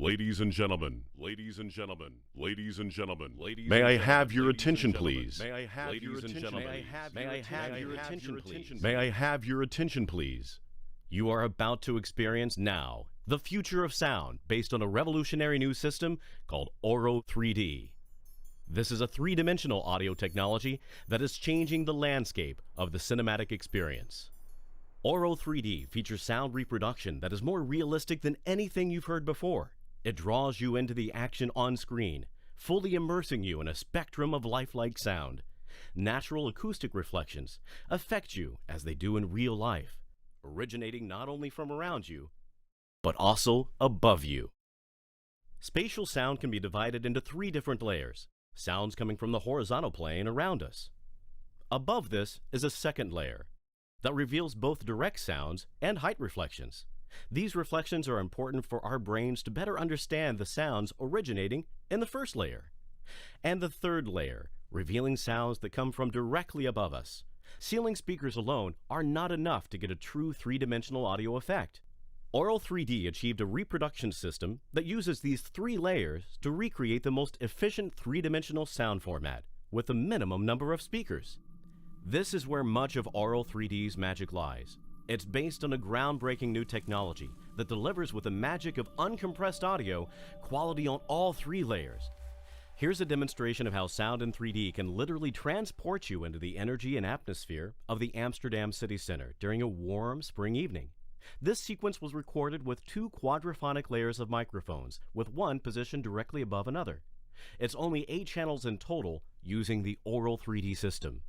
Ladies and gentlemen, ladies and gentlemen, ladies and gentlemen, ladies. May I have your attention, please? May I have your attention, please? May I have your attention, please? May I have your attention, please? You are about to experience now the future of sound based on a revolutionary new system called Auro-3D. This is a three-dimensional audio technology that is changing the landscape of the cinematic experience. Auro-3D features sound reproduction that is more realistic than anything you've heard before. It draws you into the action on screen, fully immersing you in a spectrum of lifelike sound. Natural acoustic reflections affect you as they do in real life, originating not only from around you, but also above you. Spatial sound can be divided into three different layers. Sounds coming from the horizontal plane around us. Above this is a second layer that reveals both direct sounds and height reflections. These reflections are important for our brains to better understand the sounds originating in the first layer. And the third layer, revealing sounds that come from directly above us. Ceiling speakers alone are not enough to get a true three-dimensional audio effect. Auro-3D achieved a reproduction system that uses these three layers to recreate the most efficient three-dimensional sound format with a minimum number of speakers. This is where much of Auro-3D's magic lies. It's based on a groundbreaking new technology that delivers with the magic of uncompressed audio quality on all three layers. Here's a demonstration of how sound in 3D can literally transport you into the energy and atmosphere of the Amsterdam city center during a warm spring evening. This sequence was recorded with two quadraphonic layers of microphones, with one positioned directly above another. It's only 8 channels in total using the Auro-3D system.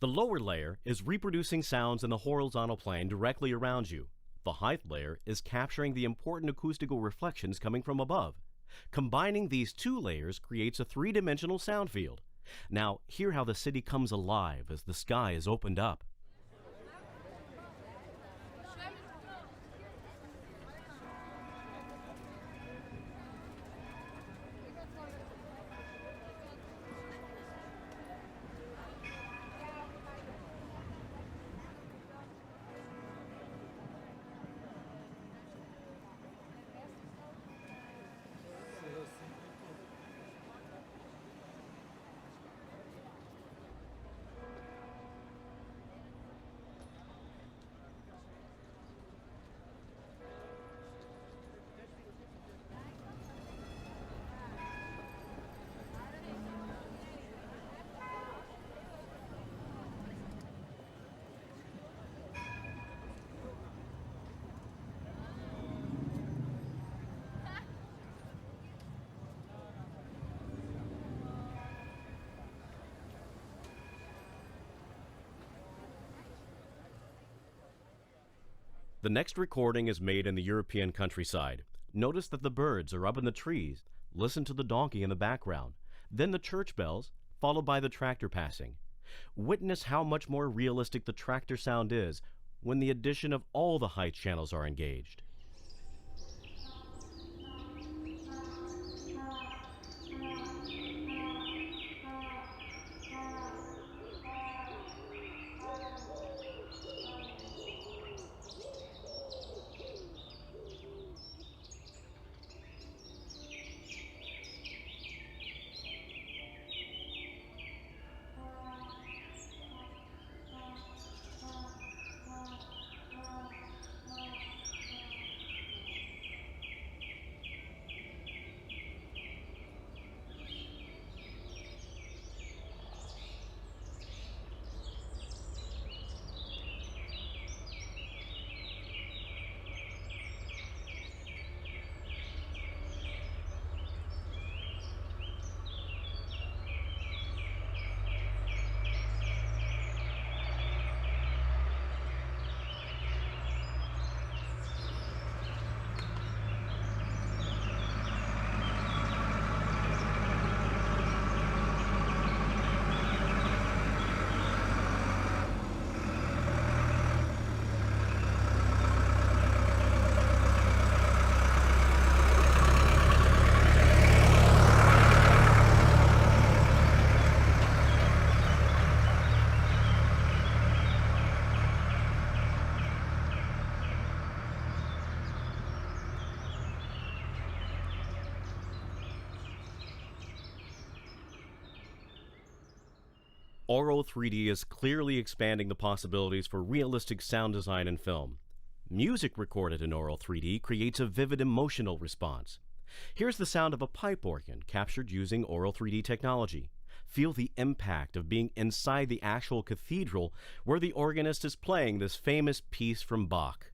The lower layer is reproducing sounds in the horizontal plane directly around you. The height layer is capturing the important acoustical reflections coming from above. Combining these two layers creates a three-dimensional sound field. Now, hear how the city comes alive as the sky is opened up. The next recording is made in the European countryside. Notice that the birds are up in the trees. Listen to the donkey in the background. Then the church bells, followed by the tractor passing. Witness how much more realistic the tractor sound is when the addition of all the height channels are engaged. Auro-3D is clearly expanding the possibilities for realistic sound design in film. Music recorded in Auro-3D creates a vivid emotional response. Here's the sound of a pipe organ captured using Auro-3D technology. Feel the impact of being inside the actual cathedral where the organist is playing this famous piece from Bach.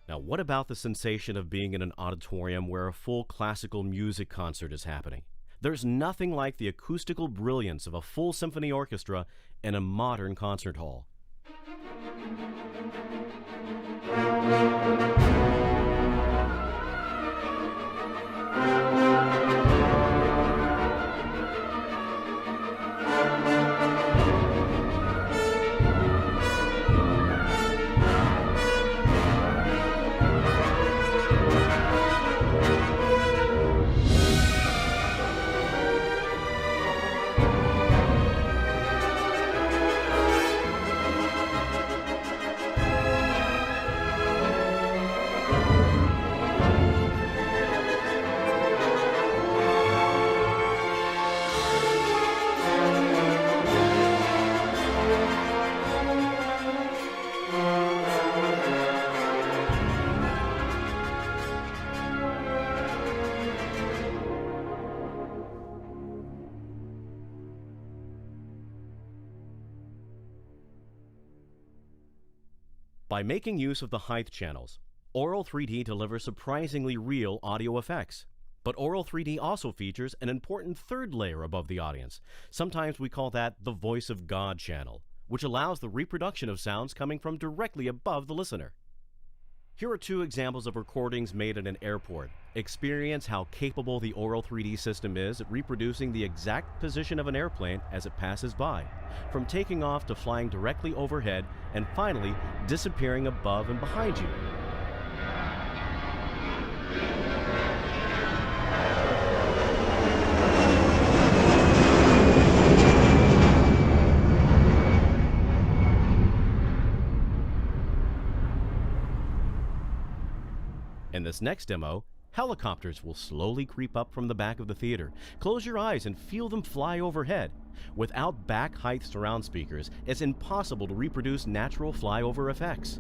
Now, what about the sensation of being in an auditorium where a full classical music concert is happening? There's nothing like the acoustical brilliance of a full symphony orchestra in a modern concert hall. By making use of the height channels, Auro-3D delivers surprisingly real audio effects. But Auro-3D also features an important third layer above the audience. Sometimes we call that the Voice of God channel, which allows the reproduction of sounds coming from directly above the listener. Here are two examples of recordings made at an airport. Experience how capable the Auro-3D system is at reproducing the exact position of an airplane as it passes by, from taking off to flying directly overhead and finally disappearing above and behind you. In this next demo, helicopters will slowly creep up from the back of the theater. Close your eyes and feel them fly overhead. Without back height surround speakers, it's impossible to reproduce natural flyover effects.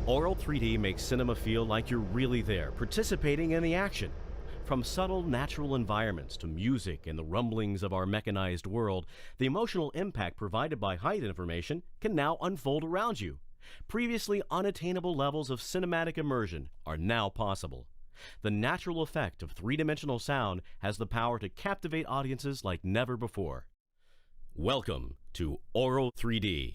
Auro-3D makes cinema feel like you're really there, participating in the action. From subtle natural environments to music and the rumblings of our mechanized world, the emotional impact provided by height information can now unfold around you. Previously unattainable levels of cinematic immersion are now possible. The natural effect of three-dimensional sound has the power to captivate audiences like never before. Welcome to Auro-3D.